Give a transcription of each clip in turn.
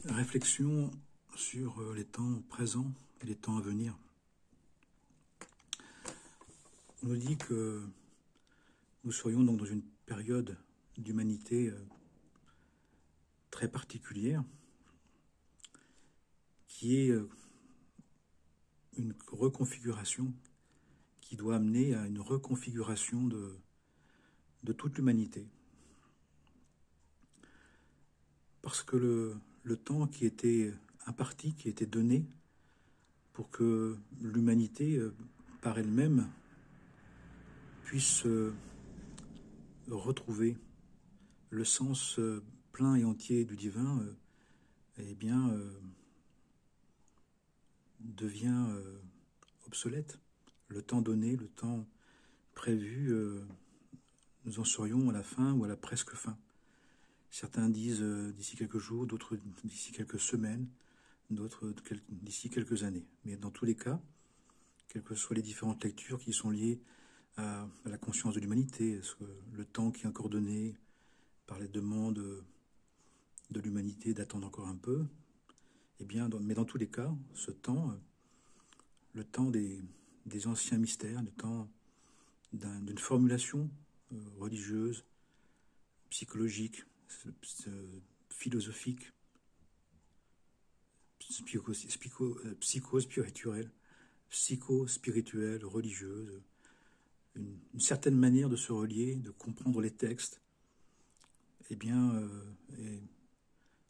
Réflexion sur les temps présents et les temps à venir. On nous dit que nous serions donc dans une période d'humanité très particulière, qui est une reconfiguration qui doit amener à une reconfiguration de toute l'humanité. Parce que le temps qui était imparti, qui était donné pour que l'humanité, par elle-même, puisse retrouver le sens plein et entier du divin, eh bien, devient obsolète. Le temps donné, le temps prévu, nous en serions à la fin ou à la presque fin. Certains disent d'ici quelques jours, d'autres d'ici quelques semaines, d'autres d'ici quelques années. Mais dans tous les cas, quelles que soient les différentes lectures qui sont liées à la conscience de l'humanité, est-ce que le temps qui est encore donné par les demandes de l'humanité d'attendre encore un peu, eh bien, mais dans tous les cas, ce temps, le temps des anciens mystères, le temps d'une formulation religieuse, psychologique, philosophique, psycho-spirituelle, religieuse, une certaine manière de se relier, de comprendre les textes, eh bien,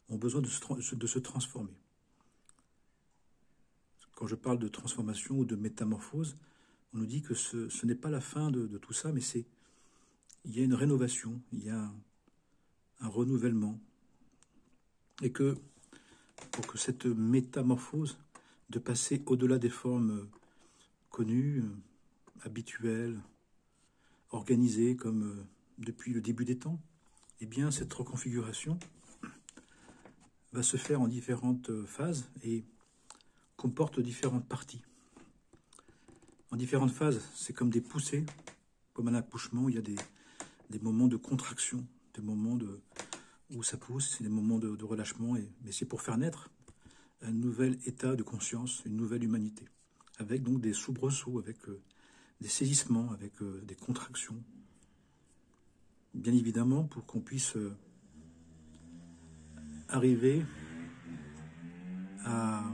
ont besoin de se transformer. Quand je parle de transformation ou de métamorphose, on nous dit que ce n'est pas la fin de tout ça, mais il y a une rénovation, il y a un renouvellement, et que pour que cette métamorphose de passer au-delà des formes connues, habituelles, organisées comme depuis le début des temps, eh bien cette reconfiguration va se faire en différentes phases et comporte différentes parties. En différentes phases, c'est comme des poussées, comme un accouchement, il y a des moments de contraction, des moments où ça pousse, c'est des moments de relâchement, mais c'est pour faire naître un nouvel état de conscience, une nouvelle humanité, avec donc des soubresauts, avec des saisissements, avec des contractions. Bien évidemment, pour qu'on puisse arriver à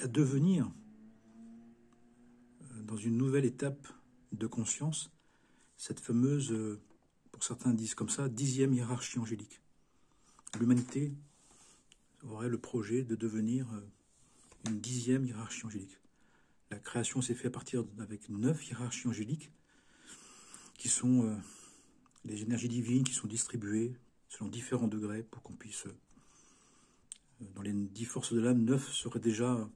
devenir dans une nouvelle étape de conscience, cette fameuse, pour certains disent comme ça, 10e hiérarchie angélique. L'humanité aurait le projet de devenir une 10e hiérarchie angélique. La création s'est faite à partir avec 9 hiérarchies angéliques, qui sont les énergies divines qui sont distribuées selon différents degrés pour qu'on puisse, dans les 10 forces de l'âme, 9 seraient déjà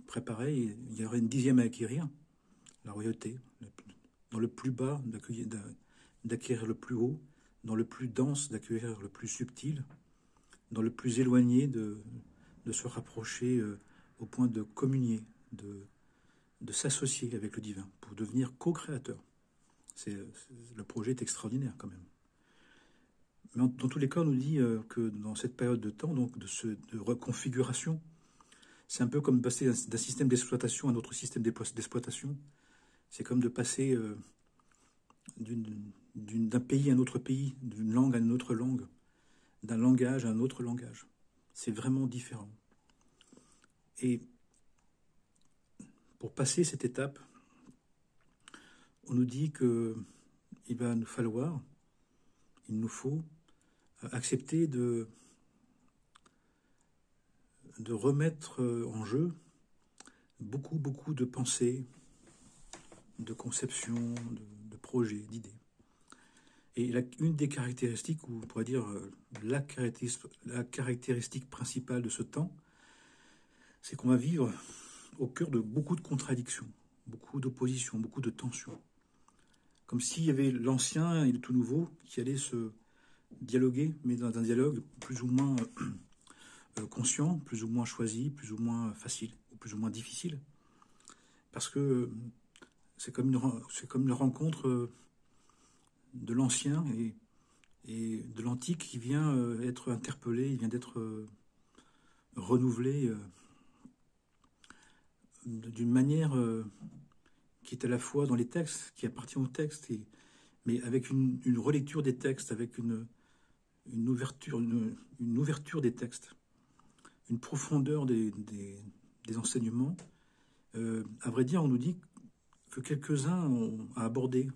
préparées, et il y aurait une 10e à acquérir, la royauté, dans le plus bas, d'acquérir le plus haut, dans le plus dense, d'acquérir le plus subtil, dans le plus éloigné, de se rapprocher au point de communier, de s'associer avec le divin, pour devenir co-créateur. Le projet est extraordinaire quand même. Mais dans tous les cas, on nous dit que dans cette période de temps, donc de reconfiguration, c'est un peu comme passer d'un système d'exploitation à un autre système d'exploitation. C'est comme de passer d'un pays à un autre pays, d'une langue à une autre langue, d'un langage à un autre langage. C'est vraiment différent. Et pour passer cette étape, on nous dit qu'il va nous falloir, il nous faut accepter de remettre en jeu beaucoup de pensées, de conceptions, de projets, d'idées. Et une des caractéristiques, ou on pourrait dire la caractéristique principale de ce temps, c'est qu'on va vivre au cœur de beaucoup de contradictions, beaucoup d'oppositions, beaucoup de tensions. Comme s'il y avait l'ancien et le tout nouveau qui allaient se dialoguer, mais dans un dialogue plus ou moins conscient, plus ou moins choisi, plus ou moins facile, ou plus ou moins difficile. Parce que c'est comme une rencontre de l'ancien et de l'antique qui vient être interpellé, il vient d'être renouvelé d'une manière qui est à la fois dans les textes, qui appartient au texte, mais avec une relecture des textes, avec une ouverture des textes, une profondeur des enseignements. À vrai dire, on nous dit que quelques-uns ont abordé,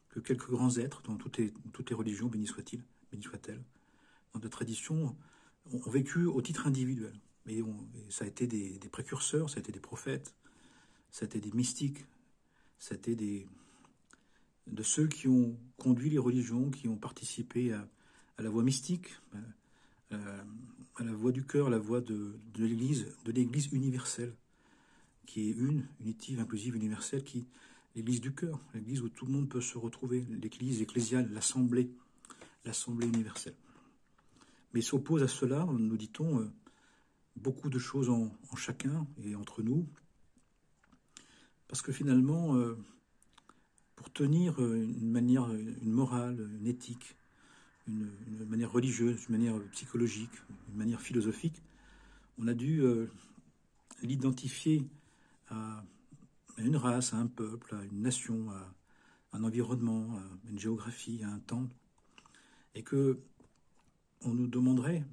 que quelques grands êtres, dans toutes les religions, béni soit-elle, dans des traditions, ont vécu au titre individuel. Et ça a été des précurseurs, ça a été des prophètes, ça a été des mystiques, ça a été de ceux qui ont conduit les religions, qui ont participé à la voie mystique, à la voie du cœur, à la voie de l'Église universelle, qui est unitive, inclusive, universelle, l'Église du cœur, l'Église où tout le monde peut se retrouver, l'Église ecclésiale, l'Assemblée universelle. Mais s'oppose à cela, nous dit-on, beaucoup de choses en chacun et entre nous, parce que finalement, pour tenir une morale, une éthique, une manière religieuse, une manière psychologique, une manière philosophique, on a dû l'identifier à une race, à un peuple, à une nation, à un environnement, à une géographie, à un temps, et que on nous demanderait,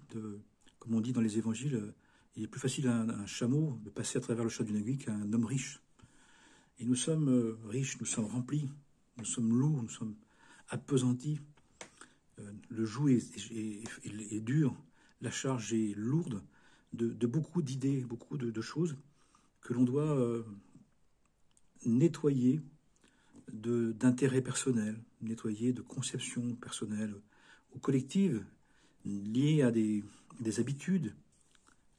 comme on dit dans les évangiles, il est plus facile à un chameau de passer à travers le champ d'une aiguille qu'à un homme riche. Et nous sommes riches, nous sommes remplis, nous sommes lourds, nous sommes appesantis. Le joug est dur, la charge est lourde de beaucoup d'idées, beaucoup de choses que l'on doit nettoyer d'intérêts personnels, nettoyer de conceptions personnelles ou collectives liées à des habitudes,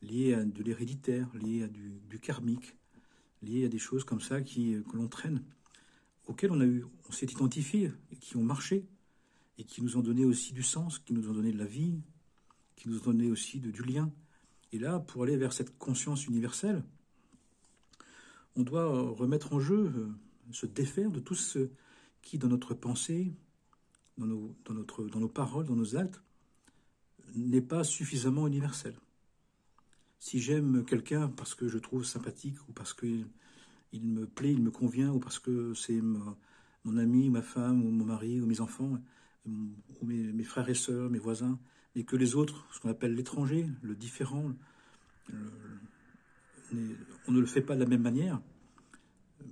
liées à de l'héréditaire, liées à du karmique, liées à des choses comme ça que l'on traîne, auxquelles on s'est identifié et qui ont marché et qui nous ont donné aussi du sens, qui nous ont donné de la vie, qui nous ont donné aussi du lien. Et là, pour aller vers cette conscience universelle, on doit remettre en jeu, se défaire de tout ce qui, dans notre pensée, dans nos paroles, dans nos actes, n'est pas suffisamment universel. Si j'aime quelqu'un parce que je trouve sympathique, ou parce qu'il me plaît, il me convient, ou parce que c'est mon ami, ma femme, ou mon mari, ou mes enfants, ou mes frères et sœurs, mes voisins, et que les autres, ce qu'on appelle l'étranger, le différent, on ne le fait pas de la même manière,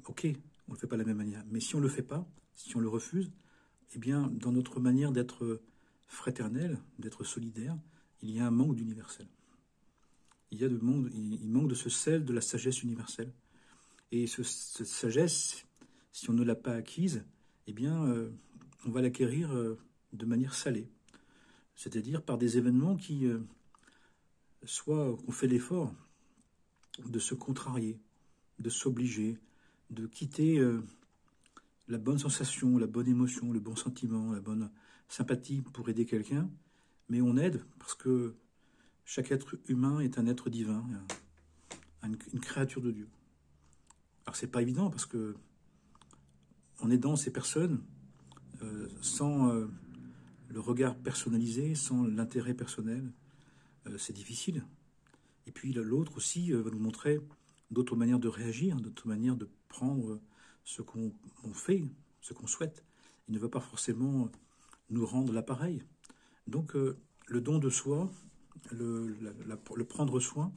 ok, on ne le fait pas de la même manière, mais si on ne le fait pas, si on le refuse, eh bien, dans notre manière d'être fraternel, d'être solidaire, il y a un manque d'universel. Il manque de ce sel de la sagesse universelle. Et cette sagesse, si on ne l'a pas acquise, eh bien, on va l'acquérir de manière salée. C'est-à-dire par des événements qui, soit qu'on fait l'effort de se contrarier, de s'obliger, de quitter la bonne sensation, la bonne émotion, le bon sentiment, la bonne sympathie pour aider quelqu'un, mais on aide parce que chaque être humain est un être divin, une créature de Dieu. Alors c'est pas évident parce que en aidant ces personnes, sans le regard personnalisé, sans l'intérêt personnel, c'est difficile. Et puis l'autre aussi va nous montrer d'autres manières de réagir, d'autres manières de prendre ce qu'on fait, ce qu'on souhaite. Il ne va pas forcément nous rendre l'appareil. Donc le don de soi, le prendre soin,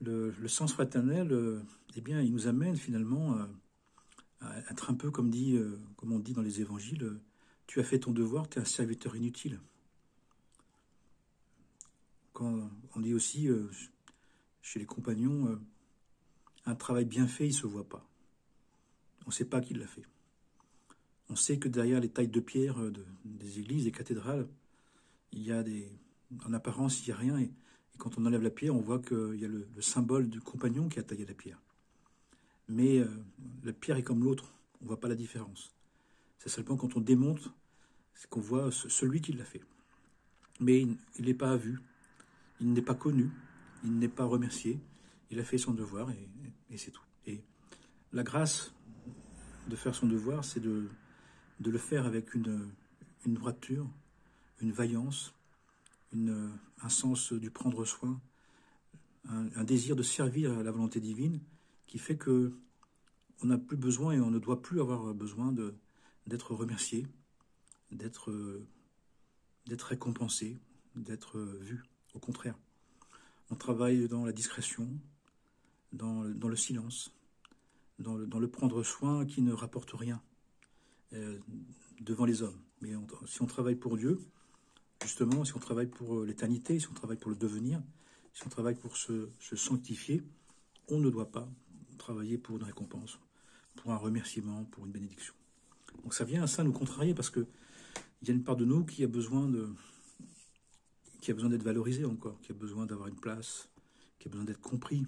le sens fraternel, eh bien, il nous amène finalement à être un peu comme on dit dans les évangiles, tu as fait ton devoir, tu es un serviteur inutile. Quand on dit aussi chez les compagnons, un travail bien fait, il ne se voit pas. On ne sait pas qui l'a fait. On sait que derrière les tailles de pierre des églises, des cathédrales, il y a en apparence, il n'y a rien. Et quand on enlève la pierre, on voit qu'il y a le symbole du compagnon qui a taillé la pierre. Mais la pierre est comme l'autre, on ne voit pas la différence. C'est seulement quand on démonte, c'est qu'on voit celui qui l'a fait. Mais il n'est pas vu, il n'est pas connu, il n'est pas remercié. Il a fait son devoir et c'est tout. Et la grâce de faire son devoir, c'est de le faire avec une droiture, une vaillance, un sens du prendre soin, un désir de servir à la volonté divine qui fait que on n'a plus besoin et on ne doit plus avoir besoin d'être remercié, d'être récompensé, d'être vu. Au contraire, on travaille dans la discrétion, dans le silence, dans le prendre soin qui ne rapporte rien devant les hommes. Mais si on travaille pour Dieu, justement, si on travaille pour l'éternité, si on travaille pour le devenir, si on travaille pour se sanctifier, on ne doit pas travailler pour une récompense, pour un remerciement, pour une bénédiction. Donc ça vient à ça nous contrarier parce que il y a une part de nous qui a besoin d'être valorisé encore, qui a besoin d'avoir une place, qui a besoin d'être compris.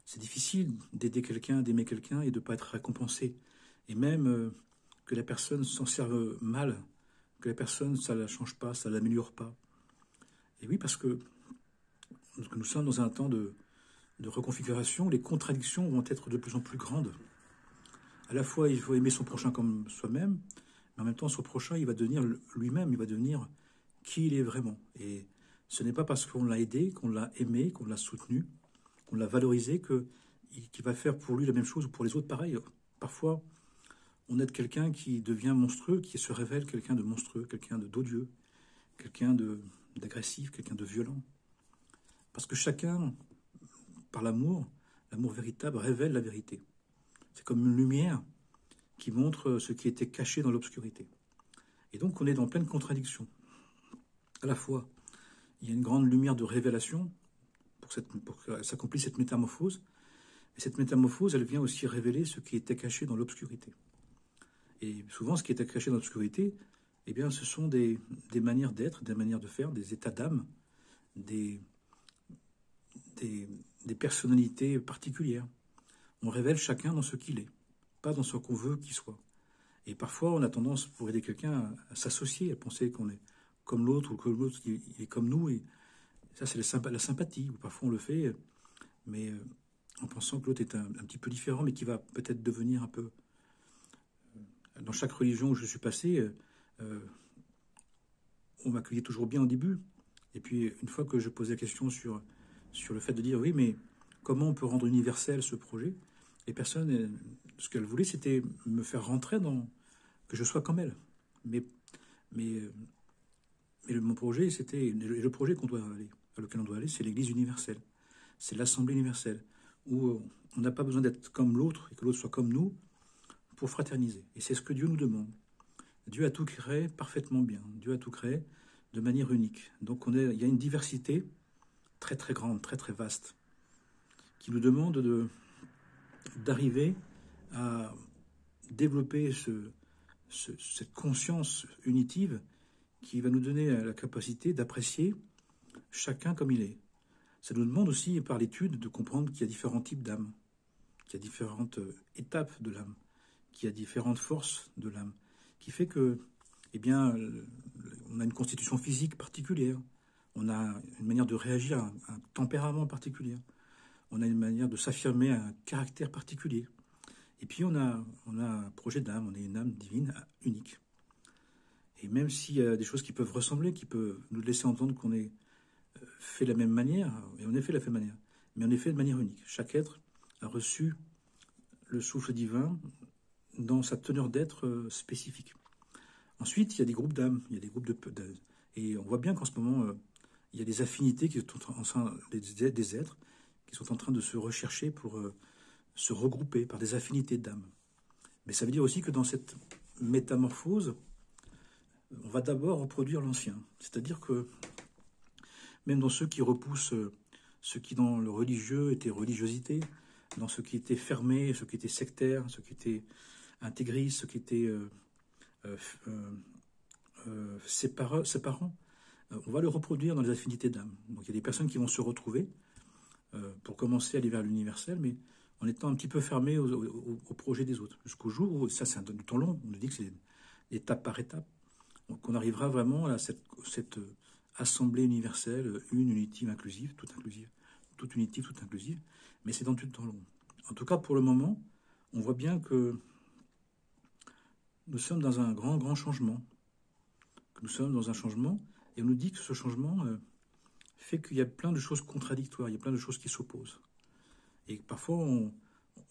C'est difficile d'aider quelqu'un, d'aimer quelqu'un et de ne pas être récompensé. Et même que la personne s'en serve mal, que la personne, ça ne la change pas, ça ne l'améliore pas. Et oui, parce que nous sommes dans un temps de reconfiguration, les contradictions vont être de plus en plus grandes. À la fois, il faut aimer son prochain comme soi-même, mais en même temps, son prochain, il va devenir lui-même, il va devenir qui il est vraiment. Et ce n'est pas parce qu'on l'a aidé, qu'on l'a aimé, qu'on l'a soutenu, qu'on l'a valorisé, qu'il va faire pour lui la même chose ou pour les autres pareil. Parfois, on aide quelqu'un qui devient monstrueux, qui se révèle quelqu'un de monstrueux, quelqu'un d'odieux, quelqu'un d'agressif, quelqu'un de violent. Parce que chacun, par l'amour véritable, révèle la vérité. C'est comme une lumière qui montre ce qui était caché dans l'obscurité. Et donc, on est dans pleine contradiction. À la fois, il y a une grande lumière de révélation pour que s'accomplisse cette métamorphose. Et cette métamorphose, elle vient aussi révéler ce qui était caché dans l'obscurité. Et souvent, ce qui était caché dans l'obscurité, eh bien, ce sont des manières d'être, des manières de faire, des états d'âme, des personnalités particulières. On révèle chacun dans ce qu'il est, pas dans ce qu'on veut qu'il soit. Et parfois, on a tendance, pour aider quelqu'un, à s'associer, à penser qu'on est comme l'autre ou que l'autre il est comme nous. Et ça, c'est la sympathie. Ou parfois, on le fait, mais en pensant que l'autre est un petit peu différent, mais qui va peut-être devenir un peu... Dans chaque religion où je suis passé, on m'accueillait toujours bien au début. Et puis, une fois que je posais la question sur le fait de dire, oui, mais comment on peut rendre universel ce projet? Les personnes, ce qu'elles voulaient, c'était me faire rentrer dans... que je sois comme elles. Mais mon projet, c'était... Le projet à lequel on doit aller, c'est l'Église universelle. C'est l'Assemblée universelle, où on n'a pas besoin d'être comme l'autre et que l'autre soit comme nous pour fraterniser. Et c'est ce que Dieu nous demande. Dieu a tout créé parfaitement bien. Dieu a tout créé de manière unique. Donc il y a une diversité très très grande, très très vaste, qui nous demande d'arriver à développer cette conscience unitive qui va nous donner la capacité d'apprécier chacun comme il est. Ça nous demande aussi, par l'étude, de comprendre qu'il y a différents types d'âmes, qu'il y a différentes étapes de l'âme, qu'il y a différentes forces de l'âme, qui fait que, eh bien, on a une constitution physique particulière, on a une manière de réagir à un tempérament particulier, on a une manière de s'affirmer à un caractère particulier. Et puis on a un projet d'âme, on est une âme divine unique. Et même s'il y a des choses qui peuvent ressembler, qui peuvent nous laisser entendre qu'on est fait de la même manière, et on est fait de la même manière, mais on est fait de manière unique. Chaque être a reçu le souffle divin dans sa teneur d'être spécifique. Ensuite, il y a des groupes d'âmes, il y a des groupes et on voit bien qu'en ce moment, il y a des affinités qui sont des êtres qui sont en train de se rechercher pour se regrouper par des affinités d'âme. Mais ça veut dire aussi que dans cette métamorphose, on va d'abord reproduire l'ancien. C'est-à-dire que même dans ceux qui repoussent ce qui dans le religieux était religiosité, dans ce qui était fermé, ce qui était sectaire, ce qui était intégriste, ce qui était séparant, on va le reproduire dans les affinités d'âme. Donc il y a des personnes qui vont se retrouver pour commencer à aller vers l'universel, mais en étant un petit peu fermé au projet des autres. Jusqu'au jour où, ça c'est du temps long, on nous dit que c'est étape par étape, donc on arrivera vraiment à cette assemblée universelle, une unitive inclusive, toute unitive, toute inclusive, mais c'est dans tout le temps long. En tout cas, pour le moment, on voit bien que nous sommes dans un grand changement. Que nous sommes dans un changement, Et on nous dit que ce changement fait qu'il y a plein de choses contradictoires, il y a plein de choses qui s'opposent. Et parfois,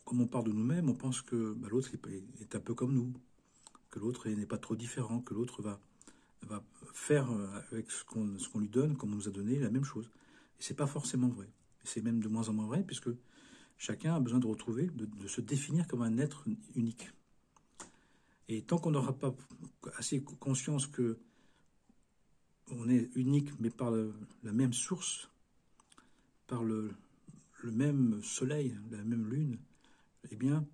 comme on parle de nous-mêmes, on pense que l'autre est un peu comme nous, que l'autre n'est pas trop différent, que l'autre va faire avec ce qu'on lui donne, comme on nous a donné, la même chose. Et c'est pas forcément vrai. Et c'est même de moins en moins vrai, puisque chacun a besoin de retrouver, de se définir comme un être unique. Et tant qu'on n'aura pas assez conscience que on est unique, mais par la même source, par le même soleil, la même lune, eh bien,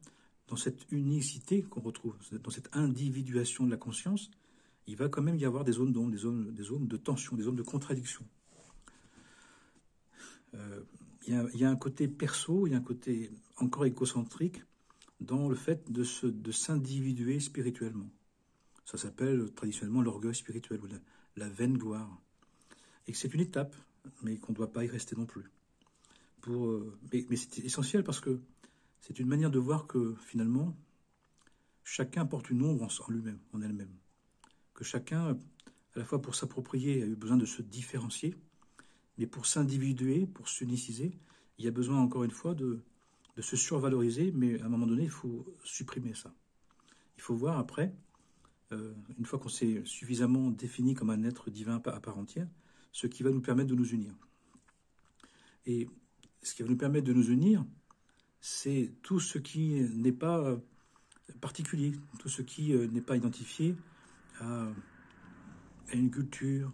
dans cette unicité qu'on retrouve, dans cette individuation de la conscience, il va quand même y avoir des zones d'ombre, des zones de tension, des zones de contradiction. Il y a un côté perso, il y a un côté encore égocentrique dans le fait de s'individuer spirituellement. Ça s'appelle traditionnellement l'orgueil spirituel, ou la vaine gloire. Et que c'est une étape, mais qu'on ne doit pas y rester non plus. Mais c'est essentiel parce que c'est une manière de voir que finalement, chacun porte une ombre en lui-même, en elle-même. Que chacun, à la fois pour s'approprier, a eu besoin de se différencier, mais pour s'individuer, pour s'uniciser, il y a besoin encore une fois de se survaloriser, mais à un moment donné, il faut supprimer ça. Il faut voir après, une fois qu'on s'est suffisamment défini comme un être divin à part entière, ce qui va nous permettre de nous unir. Et ce qui va nous permettre de nous unir, c'est tout ce qui n'est pas particulier, tout ce qui n'est pas identifié à une culture,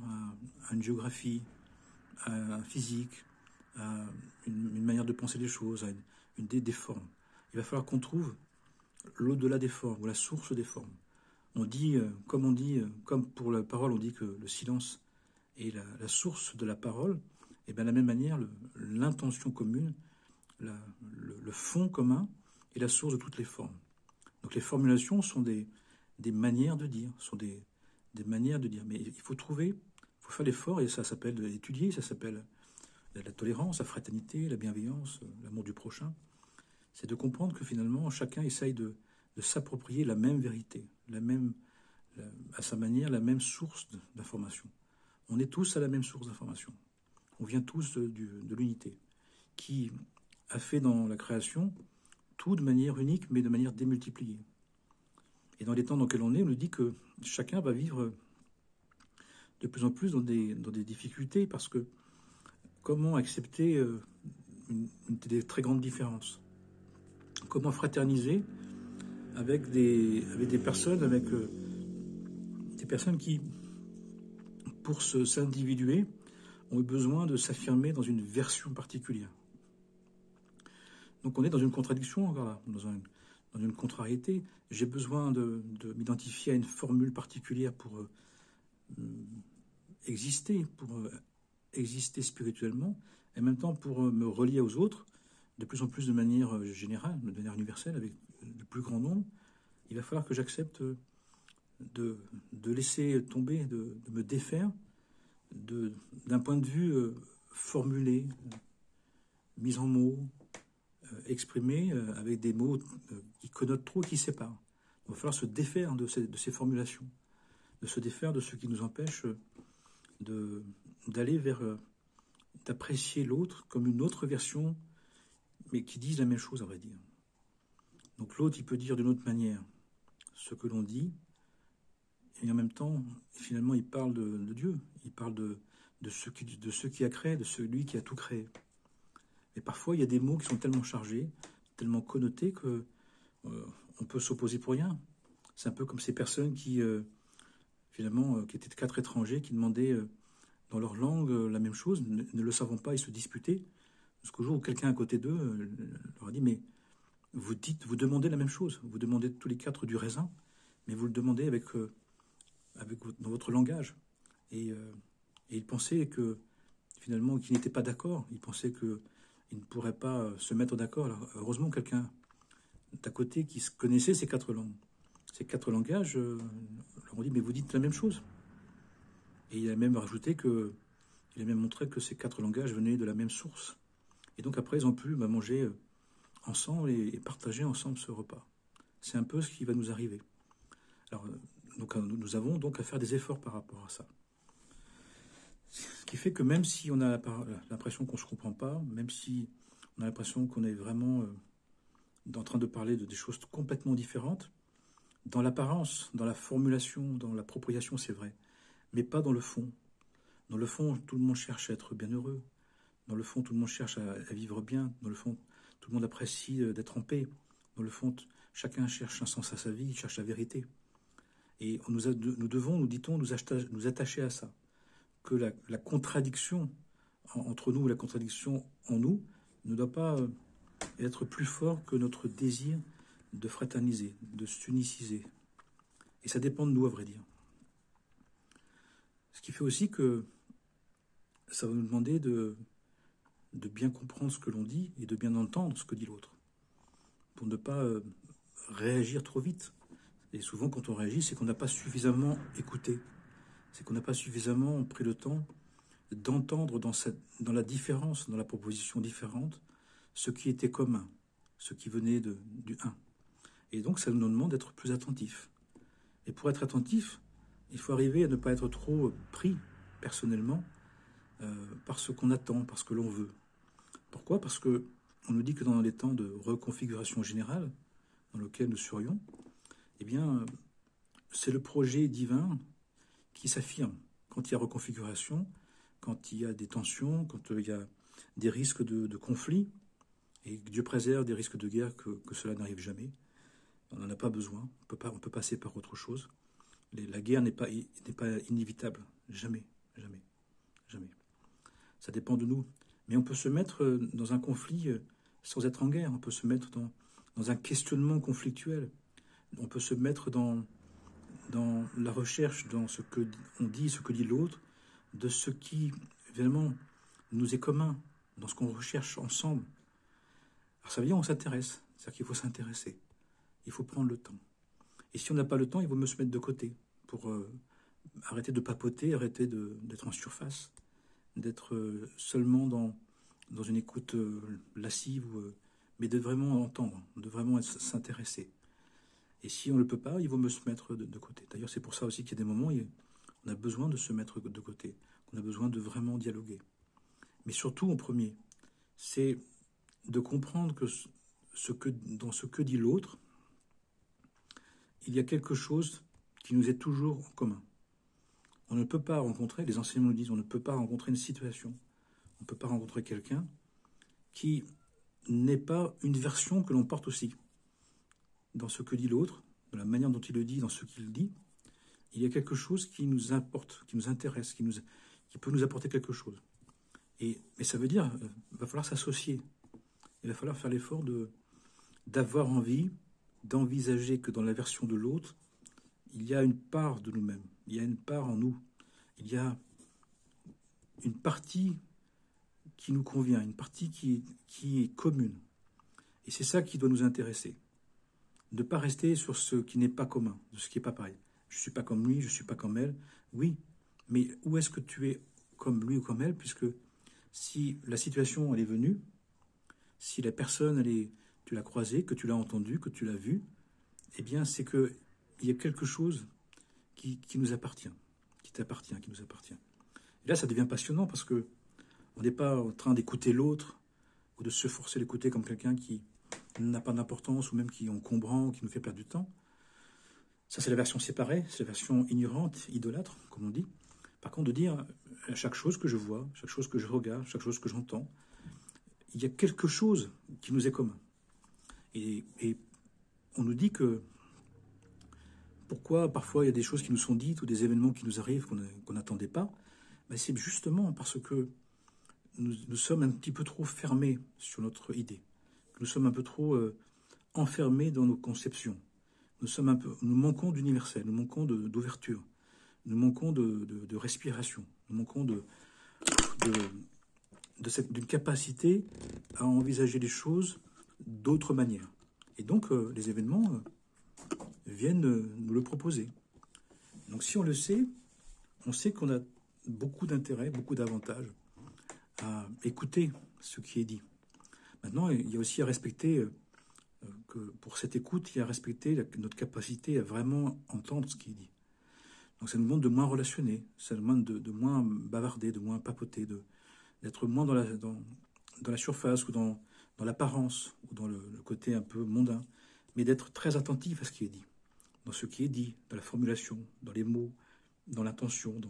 à une géographie, à un physique, à une manière de penser les choses, à des formes. Il va falloir qu'on trouve l'au-delà des formes, ou la source des formes. On dit, comme pour la parole, on dit que le silence est la source de la parole, et bien de la même manière, l'intention commune, le fond commun est la source de toutes les formes. Donc les formulations sont des manières de dire, sont des manières de dire. Mais il faut trouver, il faut faire l'effort, et ça s'appelle étudier, ça s'appelle la tolérance, la fraternité, la bienveillance, l'amour du prochain. C'est de comprendre que finalement, chacun essaye de s'approprier la même vérité, à sa manière, la même source d'information. On est tous à la même source d'information. On vient tous de l'unité, qui a fait dans la création tout de manière unique, mais de manière démultipliée. Et dans les temps dans lesquels on est, on nous dit que chacun va vivre de plus en plus dans des difficultés, parce que comment accepter des très grandes différences? Comment fraterniser avec des personnes, des personnes qui, pour s'individuer, ont eu besoin de s'affirmer dans une version particulière. Donc on est dans une contradiction, encore là, dans une contrariété. J'ai besoin de m'identifier à une formule particulière pour exister spirituellement, et en même temps pour me relier aux autres, de plus en plus de manière générale, de manière universelle, avec le plus grand nombre. Il va falloir que j'accepte de laisser tomber, de me défaire d'un point de vue formulé, mis en mots, exprimé avec des mots qui connotent trop et qui séparent. Il va falloir se défaire de ces formulations, de se défaire de ce qui nous empêche d'aller vers, d'apprécier l'autre comme une autre version, mais qui disent la même chose, à vrai dire. Donc l'autre, il peut dire d'une autre manière ce que l'on dit, et en même temps, finalement, il parle de Dieu, il parle de ce qui a créé, de celui qui a tout créé. Et parfois, il y a des mots qui sont tellement chargés, tellement connotés que on peut s'opposer pour rien. C'est un peu comme ces personnes qui, finalement, qui étaient 4 étrangers, qui demandaient dans leur langue la même chose, ne le savant pas, ils se disputaient. Jusqu'au jour où quelqu'un à côté d'eux leur a dit, mais vous demandez la même chose, vous demandez tous les 4 du raisin, mais vous le demandez dans votre langage. Et ils pensaient que, finalement, qu'ils n'étaient pas d'accord. Ils pensaient qu'ils ne pourraient pas se mettre d'accord. Alors, heureusement, quelqu'un d'à côté qui connaissait ces 4 langues. Ces 4 langages, leur ont dit, mais vous dites la même chose. Et il a même rajouté il a même montré que ces 4 langages venaient de la même source. Et donc après, ils ont pu manger ensemble et partager ensemble ce repas. C'est un peu ce qui va nous arriver. Alors, donc, nous avons donc à faire des efforts par rapport à ça. Ce qui fait que même si on a l'impression qu'on ne se comprend pas, même si on a l'impression qu'on est vraiment en train de parler de des choses complètement différentes, dans l'apparence, dans la formulation, dans l'appropriation, c'est vrai, mais pas dans le fond. Dans le fond, tout le monde cherche à être bien heureux. Dans le fond, tout le monde cherche à vivre bien. Dans le fond, tout le monde apprécie d'être en paix. Dans le fond, chacun cherche un sens à sa vie, cherche la vérité. Et nous devons, nous dit-on, nous attacher à ça. Que la contradiction entre nous, la contradiction en nous, ne doit pas être plus fort que notre désir de fraterniser, de s'uniciser. Et ça dépend de nous, à vrai dire. Ce qui fait aussi que ça va nous demander de bien comprendre ce que l'on dit et de bien entendre ce que dit l'autre, pour ne pas réagir trop vite. Et souvent, quand on réagit, c'est qu'on n'a pas suffisamment écouté, c'est qu'on n'a pas suffisamment pris le temps d'entendre dans la différence, dans la proposition différente, ce qui était commun, ce qui venait du un. Et donc, ça nous demande d'être plus attentifs. Et pour être attentif, il faut arriver à ne pas être trop pris personnellement par ce qu'on attend, par ce que l'on veut. Pourquoi? Parce que on nous dit que dans les temps de reconfiguration générale, dans lequel nous serions, eh bien, c'est le projet divin qui s'affirme. Quand il y a reconfiguration, quand il y a des tensions, quand il y a des risques de conflit, et que Dieu préserve des risques de guerre, que cela n'arrive jamais. On n'en a pas besoin, on peut passer par autre chose. La guerre n'est pas inévitable, jamais, jamais, jamais. Ça dépend de nous. Mais on peut se mettre dans un conflit sans être en guerre, on peut se mettre dans un questionnement conflictuel, on peut se mettre dans la recherche, dans ce que on dit, ce que dit l'autre, de ce qui, évidemment, nous est commun, dans ce qu'on recherche ensemble. Alors ça veut dire qu'on s'intéresse, c'est-à-dire qu'il faut s'intéresser, il faut prendre le temps. Et si on n'a pas le temps, il vaut mieux se mettre de côté pour arrêter de papoter, arrêter d'être en surface, d'être seulement dans une écoute lascive, mais de vraiment entendre, de vraiment s'intéresser. Et si on ne le peut pas, il vaut mieux se mettre de côté. D'ailleurs, c'est pour ça aussi qu'il y a des moments où on a besoin de se mettre de côté, qu'on a besoin de vraiment dialoguer. Mais surtout, en premier, c'est de comprendre que dans ce que dit l'autre, il y a quelque chose qui nous est toujours en commun. On ne peut pas rencontrer, les enseignants nous disent, on ne peut pas rencontrer une situation, on ne peut pas rencontrer quelqu'un qui n'est pas une version que l'on porte aussi. Dans ce que dit l'autre, dans la manière dont il le dit, dans ce qu'il dit, il y a quelque chose qui nous importe, qui nous intéresse, qui peut nous apporter quelque chose. Mais ça veut dire qu'il va falloir s'associer. Il va falloir faire l'effort d'avoir envie, d'envisager que dans la version de l'autre, il y a une part de nous-mêmes, il y a une part en nous, il y a une partie qui nous convient, une partie qui est commune. Et c'est ça qui doit nous intéresser. Ne pas rester sur ce qui n'est pas commun, de ce qui n'est pas pareil. Je ne suis pas comme lui, je ne suis pas comme elle. Oui, mais où est-ce que tu es comme lui ou comme elle? Puisque si la situation elle est venue, si la personne tu l'as croisée, que tu l'as entendue, que tu l'as vue, eh bien c'est qu'il y a quelque chose qui nous appartient, qui t'appartient, qui nous appartient. Et là ça devient passionnant parce que on n'est pas en train d'écouter l'autre ou de se forcer d'écouter comme quelqu'un qui n'a pas d'importance ou même qui est encombrant, qui nous fait perdre du temps. Ça, c'est la version séparée, c'est la version ignorante, idolâtre, comme on dit. Par contre, de dire à chaque chose que je vois, chaque chose que je regarde, chaque chose que j'entends, il y a quelque chose qui nous est commun. Et on nous dit que pourquoi parfois il y a des choses qui nous sont dites ou des événements qui nous arrivent qu'on n'attendait pas, ben c'est justement parce que nous sommes un petit peu trop fermés sur notre idée. Nous sommes un peu trop enfermés dans nos conceptions. Nous manquons d'universel, nous manquons d'ouverture, nous manquons de respiration, nous manquons d'une capacité à envisager les choses d'autre manière. Et donc, les événements viennent nous le proposer. Donc, si on le sait, on sait qu'on a beaucoup d'intérêt, beaucoup d'avantages à écouter ce qui est dit. Maintenant, il y a aussi à respecter que pour cette écoute, il y a à respecter notre capacité à vraiment entendre ce qui est dit. Donc ça nous demande de moins relationner, ça nous demande de moins bavarder, de moins papoter, d'être moins dans la surface ou dans l'apparence ou dans le côté un peu mondain, mais d'être très attentif à ce qui est dit, dans ce qui est dit, dans la formulation, dans les mots, dans l'intention,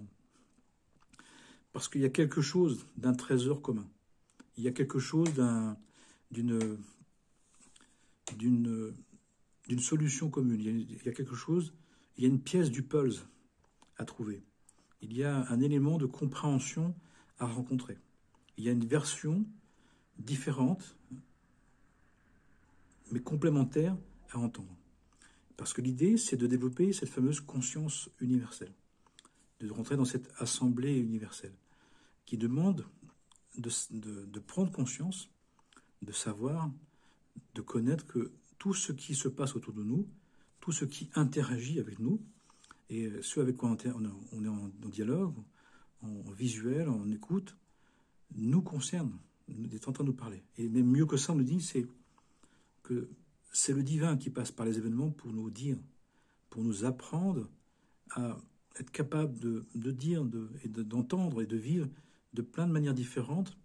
parce qu'il y a quelque chose d'un trésor commun. Il y a quelque chose d'une solution commune. Il y a quelque chose, il y a une pièce du puzzle à trouver. Il y a un élément de compréhension à rencontrer. Il y a une version différente, mais complémentaire à entendre. Parce que l'idée, c'est de développer cette fameuse conscience universelle, de rentrer dans cette assemblée universelle, qui demande de prendre conscience, de savoir, de connaître que tout ce qui se passe autour de nous, tout ce qui interagit avec nous, et ce avec quoi on est en dialogue, en visuel, en écoute, nous concerne, est en train de nous parler. Et même mieux que ça, on nous dit, c'est que c'est le divin qui passe par les événements pour nous dire, pour nous apprendre à être capable de dire, d'entendre et de vivre de plein de manières différentes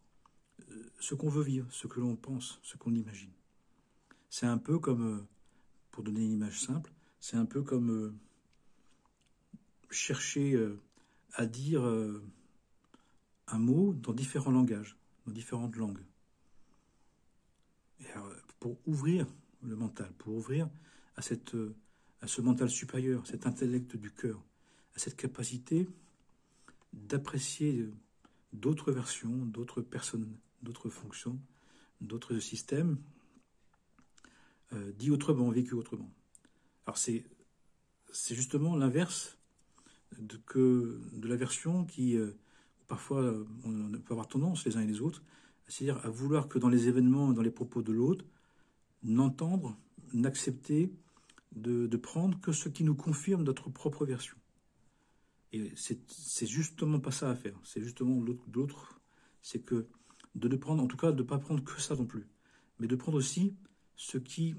ce qu'on veut vivre, ce que l'on pense, ce qu'on imagine. C'est un peu comme, pour donner une image simple, c'est un peu comme chercher à dire un mot dans différents langages, dans différentes langues. Et alors, pour ouvrir le mental, pour ouvrir à ce mental supérieur, cet intellect du cœur, à cette capacité d'apprécier d'autres versions, d'autres personnes, d'autres fonctions, d'autres systèmes, dit autrement, vécu autrement. Alors c'est justement l'inverse de la version qui, parfois, on peut avoir tendance les uns et les autres, c'est-à-dire à vouloir que dans les événements, dans les propos de l'autre, n'entendre, n'accepter, de prendre que ce qui nous confirme notre propre version. Et c'est justement pas ça à faire. C'est justement l'autre, c'est que de ne prendre, en tout cas, de ne pas prendre que ça non plus, mais de prendre aussi ce qui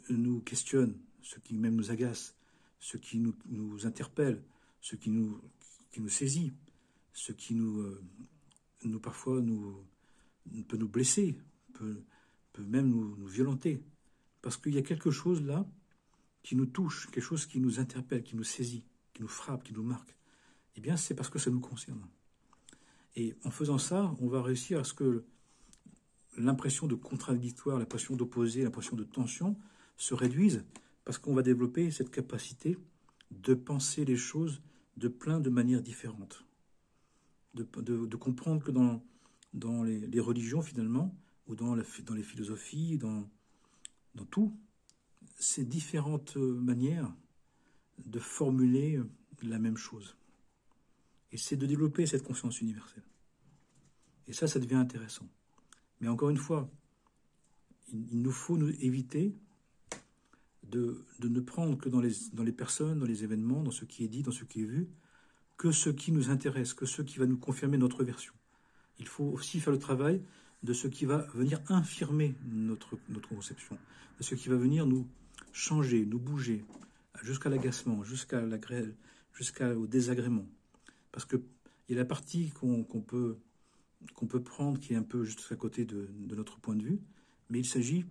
nous questionne, ce qui même nous agace, ce qui nous interpelle, ce qui nous saisit, ce qui parfois peut nous blesser, peut même nous violenter. Parce qu'il y a quelque chose là qui nous touche, quelque chose qui nous interpelle, qui nous saisit, qui nous frappe, qui nous marque. Eh bien, c'est parce que ça nous concerne. Et en faisant ça, on va réussir à ce que l'impression de contradictoire, l'impression d'opposé, l'impression de tension se réduise, parce qu'on va développer cette capacité de penser les choses de plein de manières différentes. De comprendre que dans les religions, finalement, ou dans les philosophies, dans tout, ces différentes manières de formuler la même chose. Et c'est de développer cette conscience universelle. Et ça devient intéressant. Mais encore une fois, il nous faut éviter de ne prendre que dans les personnes, dans les événements, dans ce qui est dit, dans ce qui est vu, que ce qui nous intéresse, que ce qui va nous confirmer notre version. Il faut aussi faire le travail de ce qui va venir infirmer notre conception, de ce qui va venir nous changer, nous bouger, jusqu'à l'agacement, jusqu'au désagrément. Parce qu'il y a la partie qu'on peut prendre qui est un peu juste à côté de notre point de vue, mais il s'agit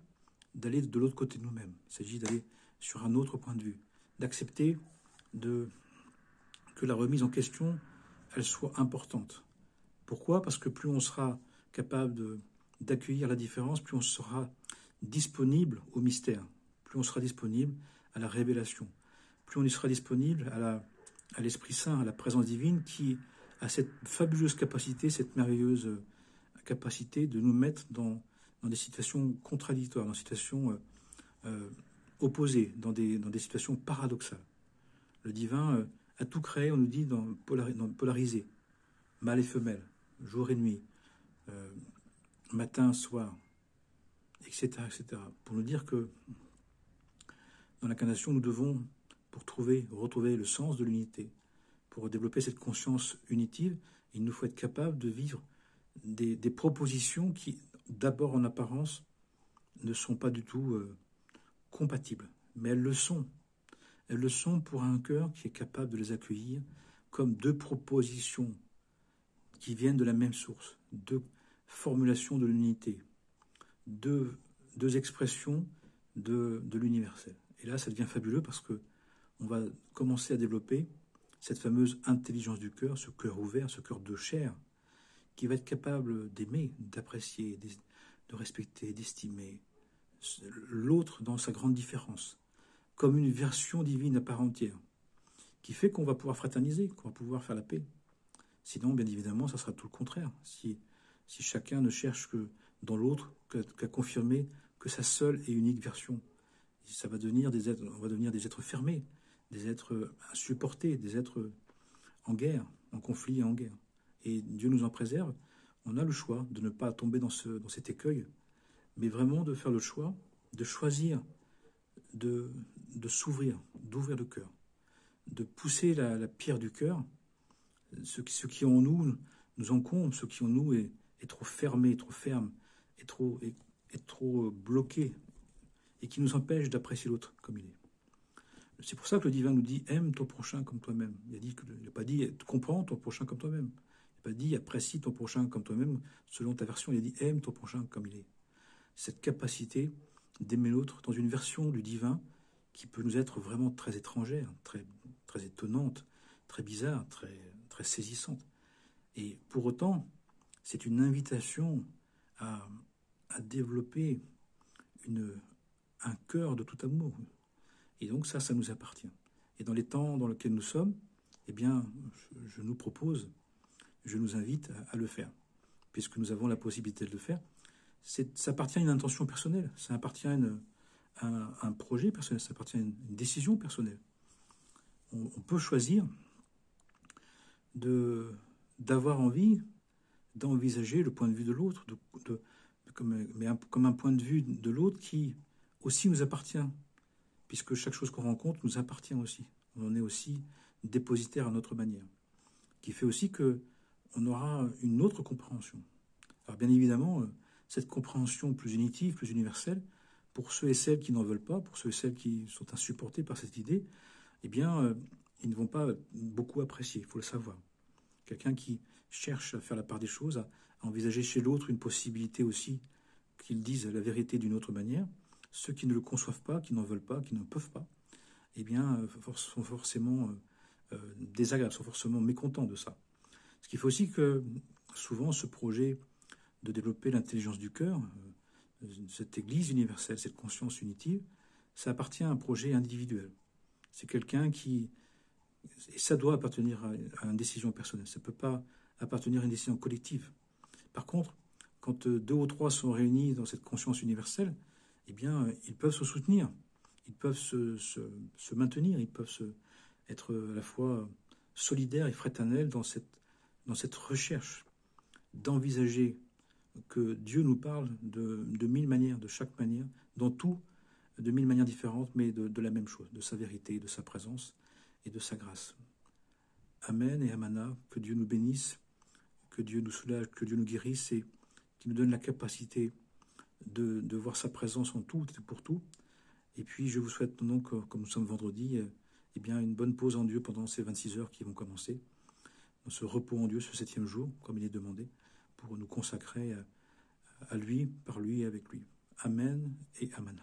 d'aller de l'autre côté de nous-mêmes. Il s'agit d'aller sur un autre point de vue, d'accepter que la remise en question, elle soit importante. Pourquoi ? Parce que plus on sera capable d'accueillir la différence, plus on sera disponible au mystère, plus on sera disponible à la révélation, plus on y sera disponible à l'Esprit Saint, à la présence divine qui a cette fabuleuse capacité, cette merveilleuse capacité de nous mettre dans des situations contradictoires, dans des situations opposées, dans des situations paradoxales. Le divin a tout créé, on nous dit, dans polarisé, mâle et femelle, jour et nuit, matin, soir, etc., etc. Pour nous dire que dans l'incarnation, nous devons, pour retrouver le sens de l'unité, pour développer cette conscience unitive, il nous faut être capable de vivre des propositions qui, d'abord en apparence, ne sont pas du tout compatibles. Mais elles le sont. elles le sont pour un cœur qui est capable de les accueillir comme deux propositions qui viennent de la même source, deux formulations de l'unité, deux expressions de l'universel. Et là, ça devient fabuleux parce que on va commencer à développer cette fameuse intelligence du cœur, ce cœur ouvert, ce cœur de chair, qui va être capable d'aimer, d'apprécier, de respecter, d'estimer l'autre dans sa grande différence, comme une version divine à part entière, qui fait qu'on va pouvoir fraterniser, qu'on va pouvoir faire la paix. Sinon, bien évidemment, ça sera tout le contraire. Si chacun ne cherche que dans l'autre qu'à confirmer que sa seule et unique version, ça va devenir on va devenir des êtres fermés, des êtres insupportés, des êtres en guerre, en conflit et en guerre. Et Dieu nous en préserve. On a le choix de ne pas tomber dans cet écueil, mais vraiment de faire le choix, de choisir, de s'ouvrir, d'ouvrir le cœur, de pousser la pierre du cœur. Ce qui en nous encombre, ce qui en nous est trop fermé, trop ferme, est trop bloqué, et qui nous empêche d'apprécier l'autre comme il est. C'est pour ça que le divin nous dit « aime ton prochain comme toi-même ». Il n'a pas dit « comprends ton prochain comme toi-même ». Il n'a pas dit « apprécie ton prochain comme toi-même » selon ta version. Il a dit « aime ton prochain comme il est ». Cette capacité d'aimer l'autre dans une version du divin qui peut nous être vraiment très étrangère, très, très étonnante, très bizarre, très saisissante. Et pour autant, c'est une invitation à développer un cœur de tout amour. Et donc ça nous appartient. Et dans les temps dans lesquels nous sommes, eh bien, je nous propose, je nous invite à le faire, puisque nous avons la possibilité de le faire. Ça appartient à une intention personnelle, ça appartient à un projet personnel, ça appartient à une décision personnelle. On peut choisir d'avoir envie d'envisager le point de vue de l'autre, comme un point de vue de l'autre qui aussi nous appartient, puisque chaque chose qu'on rencontre nous appartient aussi. On en est aussi dépositaire à notre manière, qui fait aussi qu'on aura une autre compréhension. Alors bien évidemment, cette compréhension plus unitive, plus universelle, pour ceux et celles qui n'en veulent pas, pour ceux et celles qui sont insupportés par cette idée, eh bien, ils ne vont pas beaucoup apprécier, il faut le savoir. Quelqu'un qui cherche à faire la part des choses, à envisager chez l'autre une possibilité aussi qu'il dise la vérité d'une autre manière. Ceux qui ne le conçoivent pas, qui n'en veulent pas, qui ne peuvent pas, eh bien, sont forcément désagréables, sont forcément mécontents de ça. Ce qui fait aussi que souvent ce projet de développer l'intelligence du cœur, cette église universelle, cette conscience unitive, ça appartient à un projet individuel. C'est quelqu'un qui... Et ça doit appartenir à une décision personnelle. Ça ne peut pas appartenir à une décision collective. Par contre, quand 2 ou 3 sont réunis dans cette conscience universelle, eh bien, ils peuvent se soutenir, ils peuvent se maintenir, ils peuvent être à la fois solidaires et fraternels dans cette recherche d'envisager que Dieu nous parle de 1000 manières, de chaque manière, dans tout, de 1000 manières différentes, mais de la même chose, de sa vérité, de sa présence et de sa grâce. Amen et Amana, que Dieu nous bénisse, que Dieu nous soulage, que Dieu nous guérisse et qu'il nous donne la capacité de voir sa présence en tout et pour tout. Et puis je vous souhaite donc, comme nous sommes vendredi, eh bien une bonne pause en Dieu pendant ces 26 heures qui vont commencer, dans ce repos en Dieu, ce 7e jour, comme il est demandé, pour nous consacrer à lui, par lui et avec lui. Amen et Amana.